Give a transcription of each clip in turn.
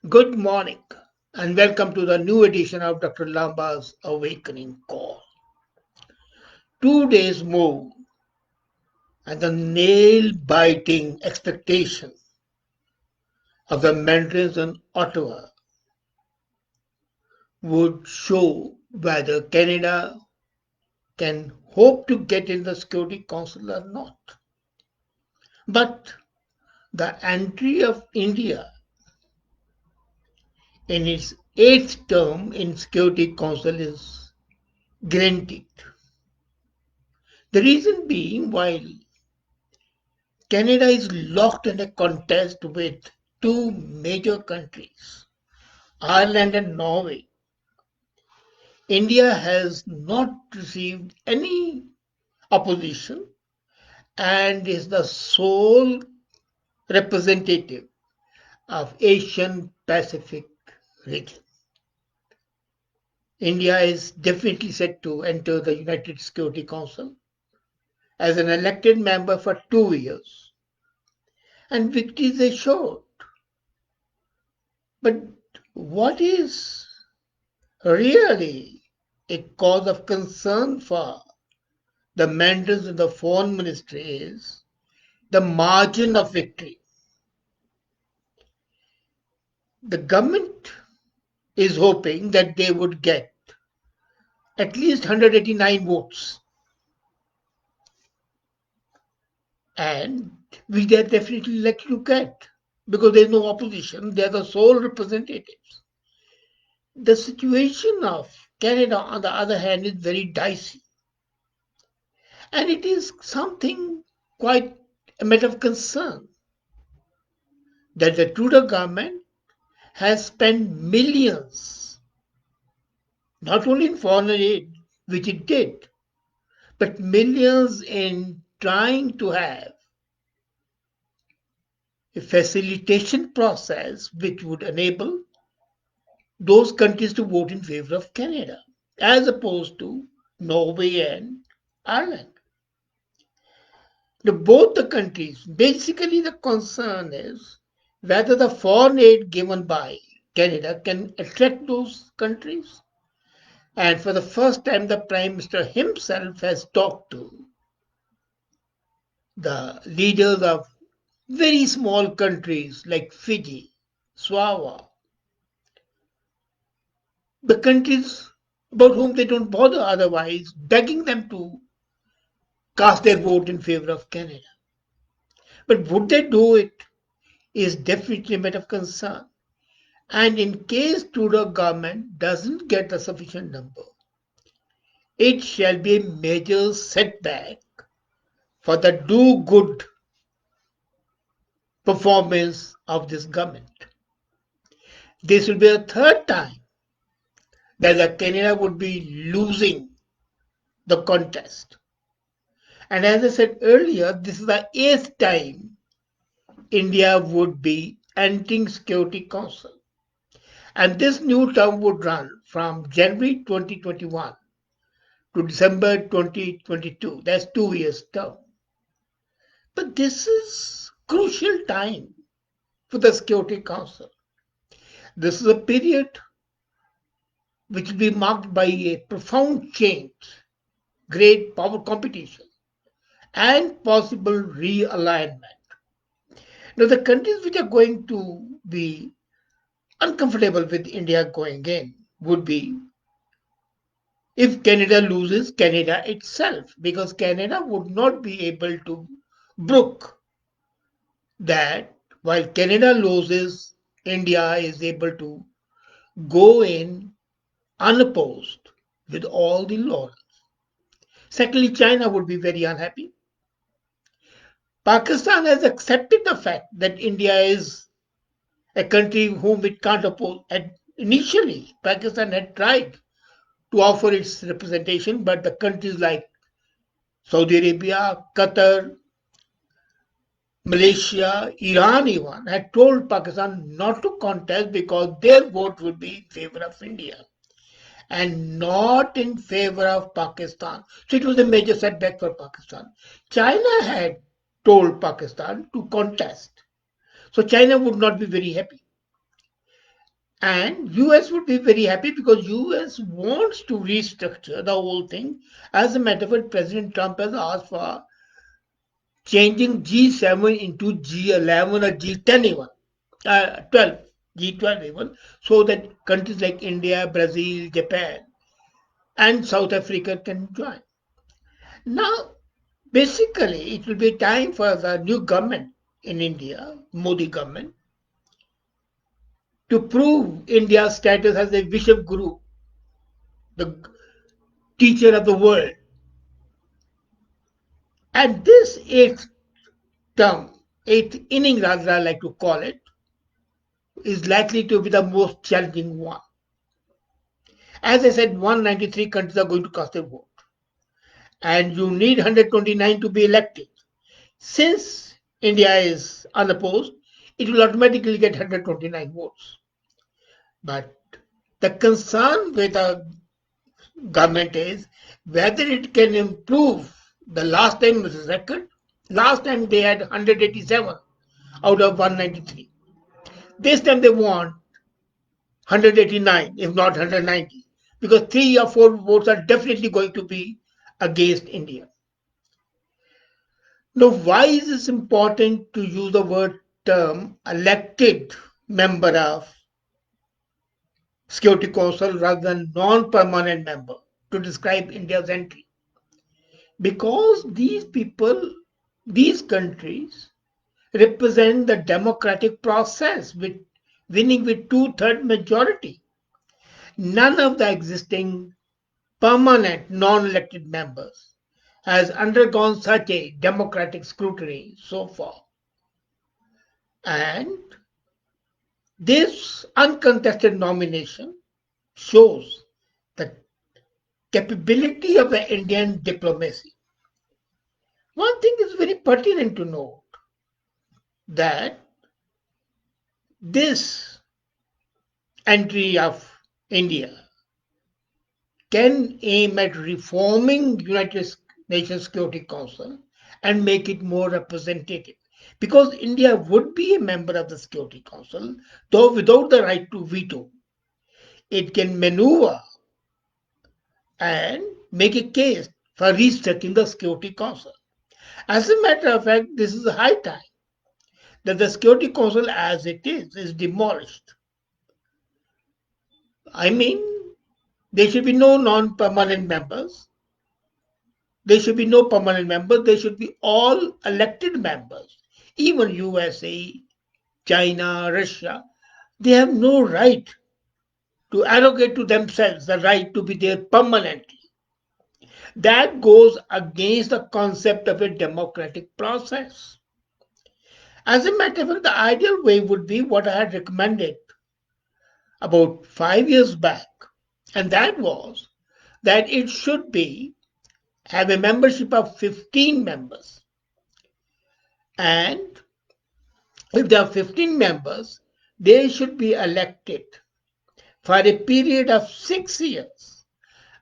Good morning and welcome to the new edition of Dr. Lamba's Awakening Call. 2 days more and the nail biting expectation of the mandarins in Ottawa would show whether Canada can hope to get in the Security Council or not. But the entry of India in its eighth term in Security Council is guaranteed. The reason being, while Canada is locked in a contest with two major countries, Ireland and Norway. India has not received any opposition and is the sole representative of Asian Pacific region. India is definitely set to enter the United Security Council as an elected member for 2 years, and victory is assured. But what is really a cause of concern for the mandarins in the foreign ministry is the margin of victory. The government is hoping that they would get at least 189 votes, and which they are definitely likely to get because there is no opposition, they are the sole representatives. The situation of Canada, on the other hand, is very dicey, and it is something quite a matter of concern that the Trudeau government has spent millions, not only in foreign aid, which it did, but millions in trying to have a facilitation process which would enable those countries to vote in favor of Canada, as opposed to Norway and Ireland. Both the countries, basically the concern is whether the foreign aid given by Canada can attract those countries. And for the first time, the Prime Minister himself has talked to the leaders of very small countries like Fiji, Samoa, the countries about whom they don't bother otherwise, begging them to cast their vote in favor of Canada. But would they do it is definitely a matter of concern. And in case Trudeau government doesn't get a sufficient number, it shall be a major setback for the do-good performance of this government. This will be the third time that the Canada would be losing the contest. And as I said earlier, this is the eighth time India would be entering Security Council. And this new term would run from January 2021 to December 2022. That's 2 years term. But this is crucial time for the Security Council. This is a period which will be marked by a profound change, great power competition, and possible realignment. Now, the countries which are going to be uncomfortable with India going in would be if Canada loses Canada itself, because Canada would not be able to brook that while Canada loses, India is able to go in unopposed with all the laws. Secondly, China would be very unhappy. Pakistan has accepted the fact that India is a country whom it can't oppose. And initially, Pakistan had tried to offer its representation, but the countries like Saudi Arabia, Qatar, Malaysia, Iran even had told Pakistan not to contest because their vote would be in favor of India and not in favor of Pakistan. So it was a major setback for Pakistan. China had told Pakistan to contest. So China would not be very happy. And US would be very happy because US wants to restructure the whole thing. As a matter of fact, President Trump has asked for changing G7 into G11 or G10 even, 12, G12 even, so that countries like India, Brazil, Japan, and South Africa can join. Now, basically, it will be time for the new government in India, Modi government, to prove India's status as a Vishab Guru, the teacher of the world. And this eighth term, eighth inning, rather, I like to call it, is likely to be the most challenging one. As I said, 193 countries are going to cast their vote, and you need 129 to be elected. Since India is unopposed, it will automatically get 129 votes. But the concern with the government is whether it can improve the last time record. Last time they had 187 out of 193. This time they want 189, if not 190, because 3 or 4 votes are definitely going to be against India. Now, why is it important to use the word term elected member of Security Council rather than non-permanent member to describe India's entry? Because these people, these countries represent the democratic process with winning with two-third majority. None of the existing permanent non-elected members has undergone such a democratic scrutiny so far. And this uncontested nomination shows the capability of the Indian diplomacy. One thing is very pertinent to note that this entry of India can aim at reforming United Nations Security Council and make it more representative. Because India would be a member of the Security Council, though without the right to veto, it can maneuver and make a case for restructuring the Security Council. As a matter of fact, this is high time that the Security Council as it is demolished. I mean, there should be no non-permanent members. There should be no permanent members. There should be all elected members. Even USA, China, Russia, they have no right to arrogate to themselves the right to be there permanently. That goes against the concept of a democratic process. As a matter of fact, the ideal way would be what I had recommended about 5 years back, and that was that it should be have a membership of 15 members. And if there are 15 members, they should be elected for a period of 6 years,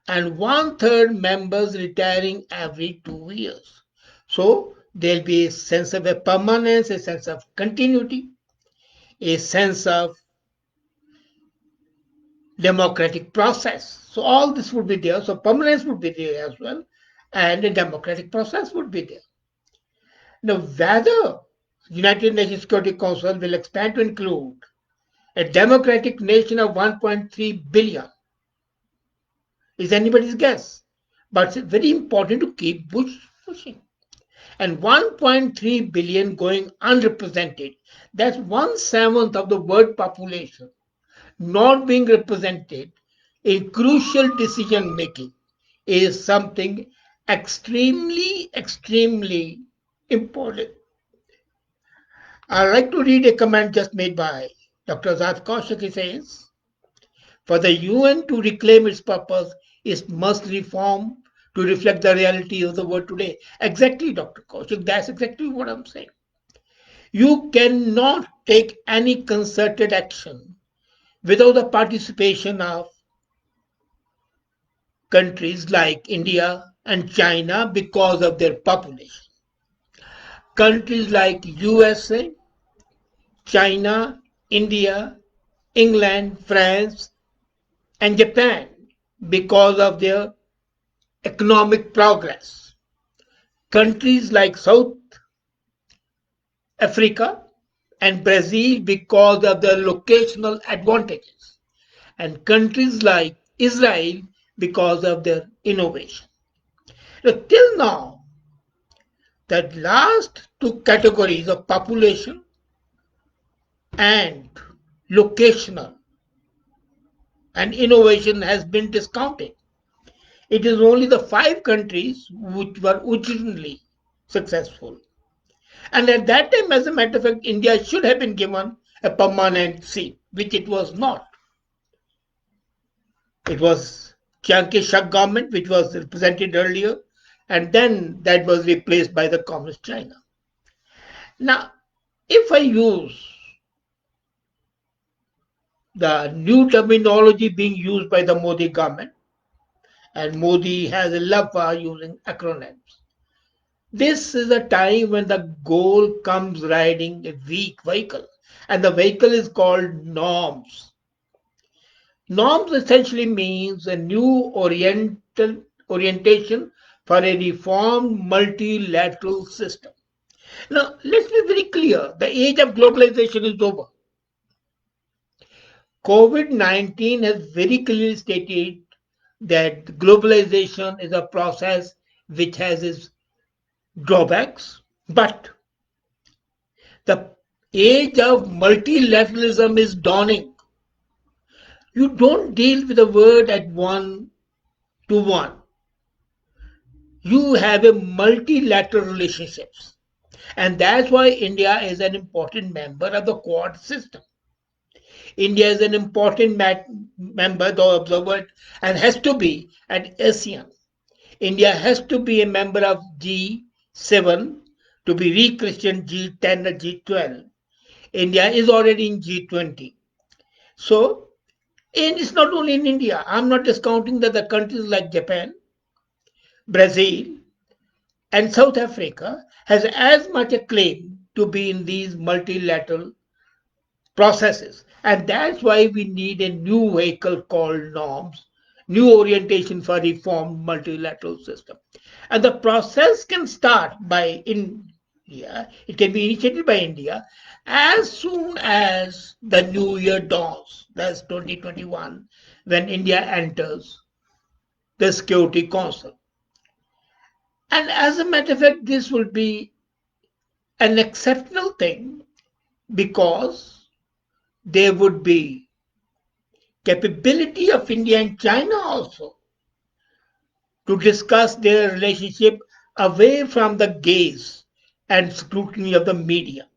and one-third members retiring every 2 years. So there'll be a sense of a permanence, a sense of continuity, a sense of democratic process. So all this would be there. So permanence would be there as well, and a democratic process would be there. Now, whether United Nations Security Council will expand to include a democratic nation of 1.3 billion is anybody's guess. But it's very important to keep pushing. And 1.3 billion going unrepresented, that's 1/7 of the world population not being represented in crucial decision making is something extremely, extremely important. I'd like to read a comment just made by Dr. Azad Kaushik. He says, for the UN to reclaim its purpose, it must reform to reflect the reality of the world today. Exactly, Dr. Kaushik, that's exactly what I'm saying. You cannot take any concerted action without the participation of countries like India and China because of their population. Countries like USA, China, India, England, France, and Japan because of their economic progress. Countries like South Africa and Brazil because of their locational advantages, and countries like Israel because of their innovation. Till now, the last two categories of population and locational and innovation has been discounted. It is only the five countries which were originally successful. And at that time, as a matter of fact, India should have been given a permanent seat, which it was not. It was Chiang Kai-shek government, which was represented earlier, and then that was replaced by the Communist China. Now, if I use the new terminology being used by the Modi government, and Modi has a love for using acronyms. This is a time when the goal comes riding a weak vehicle, and the vehicle is called norms. Norms essentially means a new orientation for a reformed multilateral system. Now, let's be very clear the age of globalization is over. COVID 19 has very clearly stated that globalization is a process which has its drawbacks, but the age of multilateralism is dawning. You don't deal with the world at one to one. You have a multilateral relationships. And that's why India is an important member of the Quad system. India is an important member, though observer, and has to be at ASEAN. India has to be a member of G7 to be re-christian G10 or G12. India is already in G20. So, and it's not only in India. I'm not discounting that the countries like Japan, Brazil, and South Africa has as much a claim to be in these multilateral processes. And that's why we need a new vehicle called norms, new orientation for reformed multilateral system. And the process can start by India, it can be initiated by India as soon as the new year dawns, that's 2021, when India enters the Security Council. And as a matter of fact, this will be an exceptional thing because there would be capability of India and China also to discuss their relationship away from the gaze and scrutiny of the media.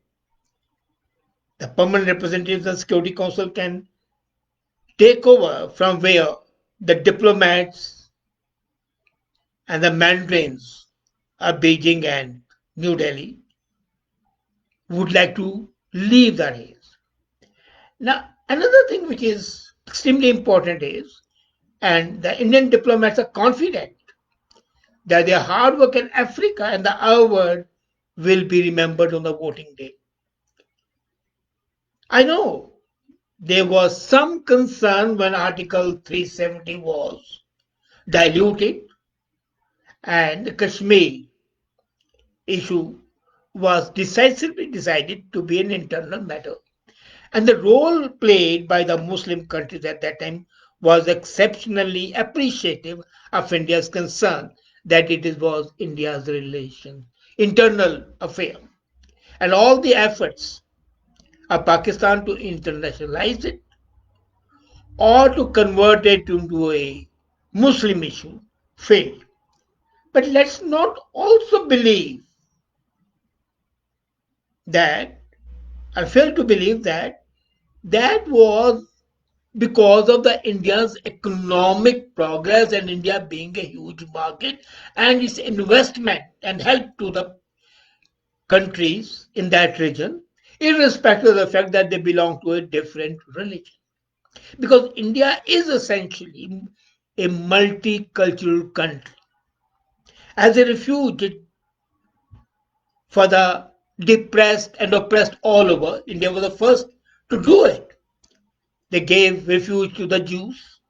The permanent representatives of the Security Council can take over from where the diplomats and the mandarins of Beijing and New Delhi would like to leave the race. Now, another thing which is extremely important is, and the Indian diplomats are confident that their hard work in Africa and the our will be remembered on the voting day. I know there was some concern when Article 370 was diluted and the Kashmir issue was decisively decided to be an internal matter. And the role played by the Muslim countries at that time was exceptionally appreciative of India's concern that it was India's relation, internal affair. And all the efforts of Pakistan to internationalize it or to convert it into a Muslim issue failed. But let's not also believe that, I fail to believe that that was because of the India's economic progress and India being a huge market and its investment and help to the countries in that region, irrespective of the fact that they belong to a different religion. Because India is essentially a multicultural country. As a refuge for the depressed and oppressed all over, India was the first to do it. They gave refuge to the Jews.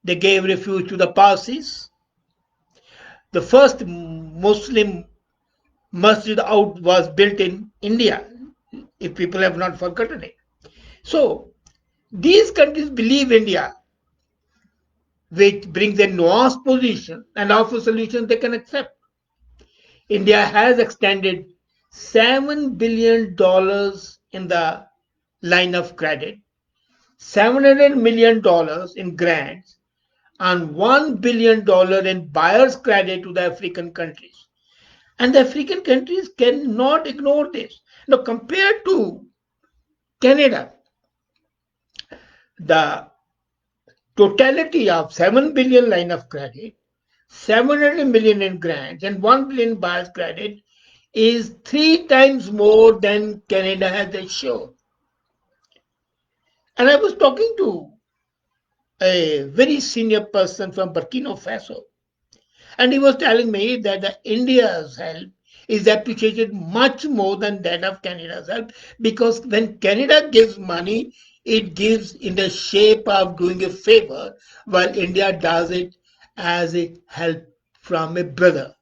They gave refuge to the Parsis. The first Muslim masjid out was built in India, if people have not forgotten it. So these countries believe India, which brings a nuanced position and offers solutions they can accept. India has extended $7 billion in the line of credit, $700 million in grants, and $1 billion in buyer's credit to the African countries. And the African countries cannot ignore this. Now, compared to Canada, the totality of 7 billion line of credit, 700 million in grants, and 1 billion buyer's credit is 3 times more than Canada has shown. And I was talking to a very senior person from Burkina Faso, and he was telling me that the India's help is appreciated much more than that of Canada's help, because when Canada gives money, it gives in the shape of doing a favor, while India does it as a help from a brother.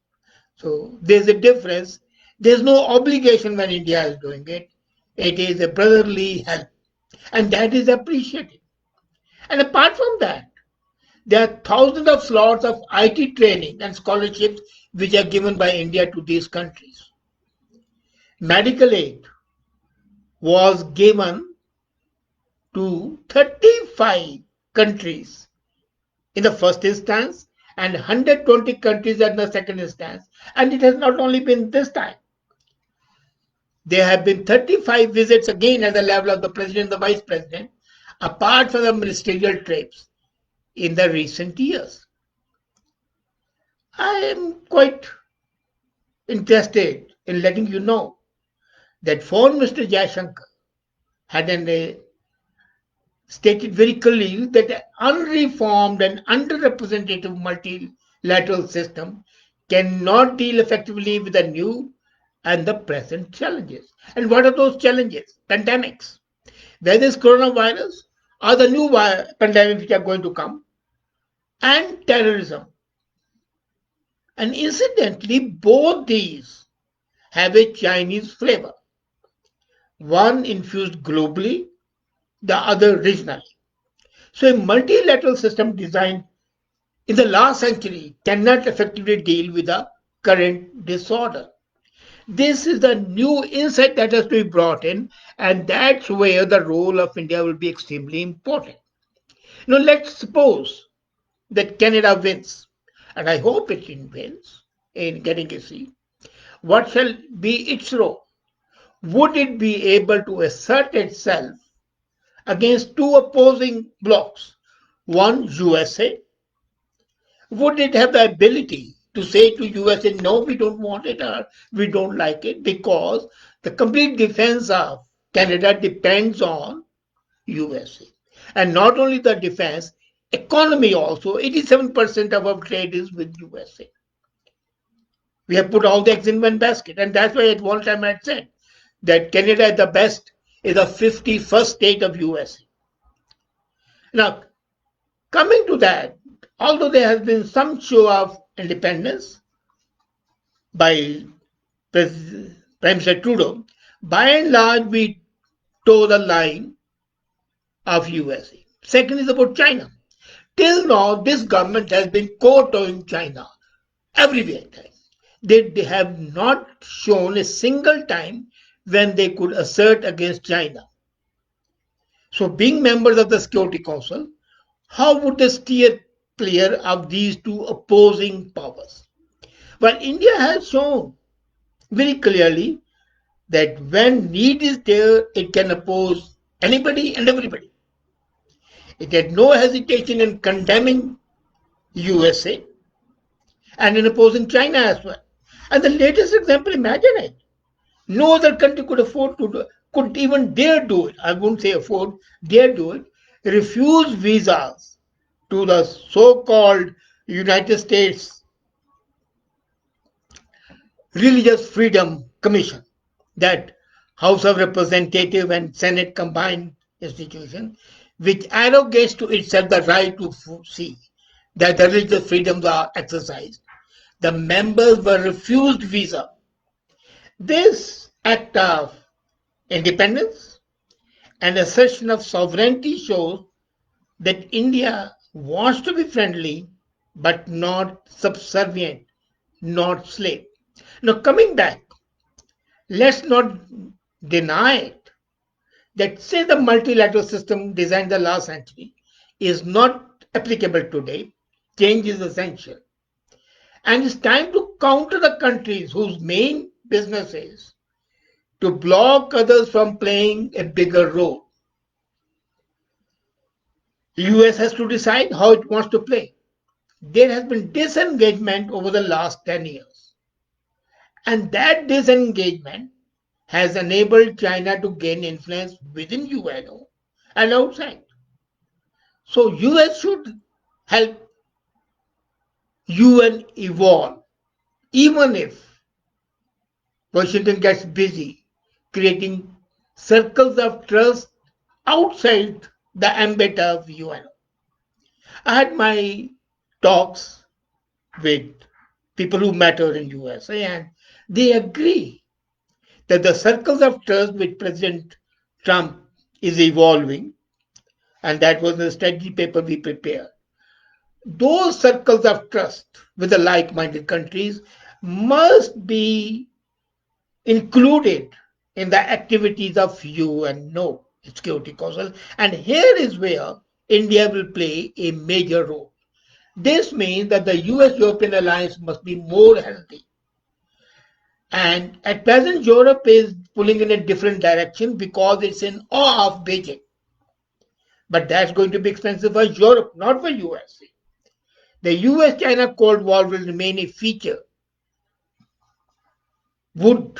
So there's a difference. There's no obligation when India is doing it. It is a brotherly help, and that is appreciated. And apart from that, there are thousands of slots of IT training and scholarships which are given by India to these countries. Medical aid was given to 35 countries in the first instance and 120 countries in the second instance. And it has not only been this time. There have been 35 visits again at the level of the president and the vice president, apart from the ministerial trips in the recent years. I am quite interested in letting you know that foreign Minister Jaishankar had stated very clearly that an unreformed and underrepresented multilateral system cannot deal effectively with the new and the present challenges. And what are those challenges? Pandemics, whether it's coronavirus or the new pandemics which are going to come, and terrorism. And incidentally, both these have a Chinese flavor, one infused globally, the other regionally. So a multilateral system designed in the last century cannot effectively deal with the current disorder. This is the new insight that has to be brought in, and that's where the role of India will be extremely important. Now, let's suppose that Canada wins, and I hope it wins in getting a seat. What shall be its role? Would it be able to assert itself against two opposing blocs? One, USA. Would it have the ability to say to USA, no, we don't want it or we don't like it, because the complete defense of Canada depends on USA. And not only the defense, economy also, 87% of our trade is with USA. We have put all the eggs in one basket. And that's why at one time I had said that Canada is the best, is the 51st state of USA. Now, coming to that, although there has been some show of independence by Prime Minister Trudeau, by and large we toe the line of USA. Second is about China. Till now, this government has been kowtowing China everywhere. They have not shown a single time when they could assert against China. So, being members of the Security Council, how would they steer clear of these two opposing powers? Well, India has shown very clearly that when need is there, it can oppose anybody and everybody. It had no hesitation in condemning USA and in opposing China as well. And the latest example, imagine it. No other country could afford to do, could even dare do it. I wouldn't say afford, dare do it. Refuse visas to the so-called United States Religious Freedom Commission, that House of Representative and Senate combined institution, which arrogates to itself the right to see that the religious freedoms are exercised. The members were refused visa. This act of independence and assertion of sovereignty shows that India wants to be friendly but not subservient, not slave. Now, coming back, let's not deny it that say the multilateral system designed the last century is not applicable today, change is essential. And it's time to counter the countries whose main business is to block others from playing a bigger role. The US has to decide how it wants to play. There has been disengagement over the last 10 years. And that disengagement has enabled China to gain influence within UNO and outside. So US should help UN evolve, even if Washington gets busy creating circles of trust outside the ambit of UN. I had my talks with people who matter in USA and they agree that the circles of trust which President Trump is evolving, and that was the strategy paper we prepared. Those circles of trust with the like-minded countries must be included in the activities of UNO Security Council, and here is where India will play a major role. This means that the US-European alliance must be more healthy. And at present, Europe is pulling in a different direction because it's in awe of Beijing. But that's going to be expensive for Europe, not for USA. The US-China Cold War will remain a feature. Would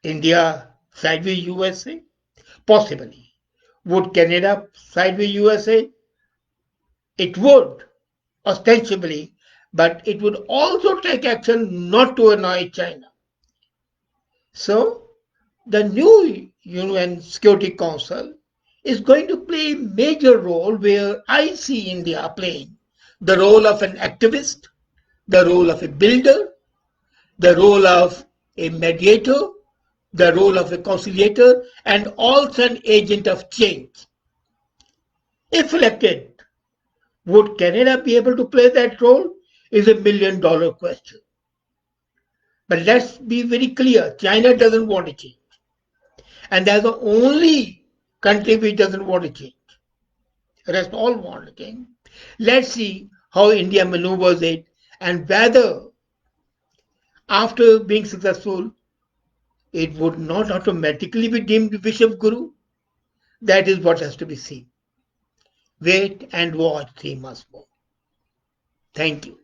India side with USA? Possibly. Would Canada side with USA? It would, ostensibly, but it would also take action not to annoy China. So, the new UN Security Council is going to play a major role where I see India playing the role of an activist, the role of a builder, the role of a mediator, the role of a conciliator, and also an agent of change. If elected, would Canada be able to play that role? Is $1 million question. But let's be very clear, China doesn't want to change. And that's the only country which doesn't want to change. The rest all want to change. Let's see how India maneuvers it and whether after being successful, it would not automatically be deemed Vishwav Guru. That is what has to be seen. Wait and watch 3 months more. Thank you.